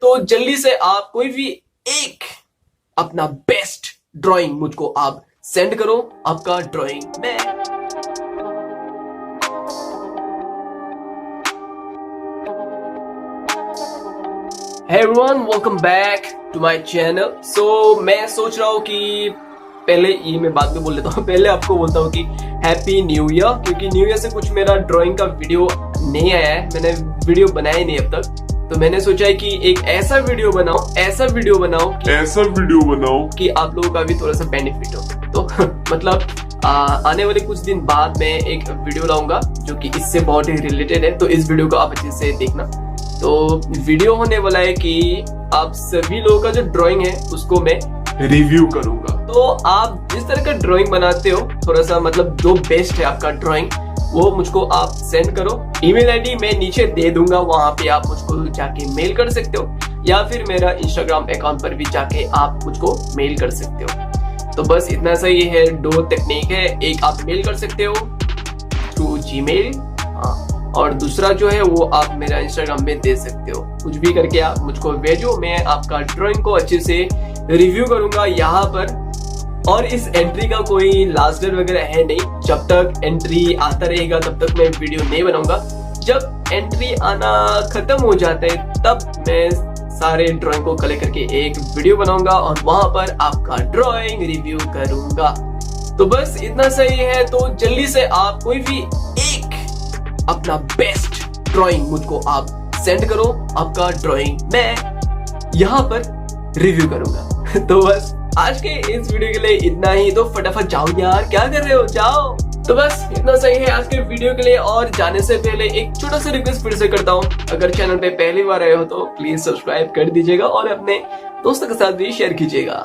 तो जल्दी से आप कोई भी एक अपना बेस्ट ड्राइंग मुझको आप सेंड करो। आपका ड्राइंग मैं Hey everyone, welcome back to my channel. So मैं सोच रहा हूँ कि पहले ये मैं बाद में बोल लेता हूँ, पहले आपको बोलता हूँ कि हैप्पी न्यू ईयर, क्योंकि न्यू ईयर से कुछ मेरा ड्राइंग का वीडियो नहीं आया है, मैंने वीडियो बनाया नहीं अब तक। तो मैंने सोचा है कि एक ऐसा वीडियो बनाओ कि आप लोगों का भी थोड़ा सा बेनिफिट हो। तो मतलब आने वाले कुछ दिन बाद मैं एक वीडियो लाऊंगा जो कि इससे बहुत ही रिलेटेड है, तो इस वीडियो को आप अच्छे से देखना। तो वीडियो होने वाला है कि आप सभी लोगों का जो ड्राइंग है उसको मैं रिव्यू करूंगा। तो आप जिस तरह का ड्राइंग बनाते हो, थोड़ा सा मतलब जो बेस्ट है आपका ड्राइंग, वो मुझको आप सेंड करो। ईमेल आईडी मैं नीचे दे दूंगा, वहां पे आप मुझको जाके मेल कर सकते हो, या फिर मेरा इंस्टाग्राम अकाउंट पर भी जाके आप मुझको मेल कर सकते हो। तो बस इतना सा ही है, दो टेक्निक है, एक आप मेल कर सकते हो थ्रू जीमेल, और दूसरा जो है वो आप मेरा इंस्टाग्राम में दे सकते हो। कुछ भी करके आप मुझको भेजो, मैं आपका ड्राइंग को अच्छे से रिव्यू करूंगा यहाँ पर। और इस एंट्री का कोई लास्ट डेट वगैरह है नहीं, जब तक एंट्री आता रहेगा तब तक मैं वीडियो नहीं बनाऊंगा। जब एंट्री आना खत्म हो जाता है तब मैं सारे ड्राइंग को कलेक्ट करके एक वीडियो बनाऊंगा और वहां पर आपका ड्राइंग रिव्यू करूंगा। तो बस इतना सही है। तो जल्दी से आप कोई भी एक अपना बेस्ट ड्राइंग मुझको आप सेंड करो। आपका ड्राइंग मैं यहाँ पर रिव्यू करूंगा। तो बस आज के इस वीडियो के लिए इतना ही। तो फटाफट जाओ यार, क्या कर रहे हो, जाओ। तो बस इतना सही है आज के वीडियो के लिए। और जाने से पहले एक छोटा सा रिक्वेस्ट फिर से करता हूँ, अगर चैनल पे पहली बार आए हो तो प्लीज सब्सक्राइब कर दीजिएगा और अपने दोस्तों के साथ भी शेयर कीजिएगा।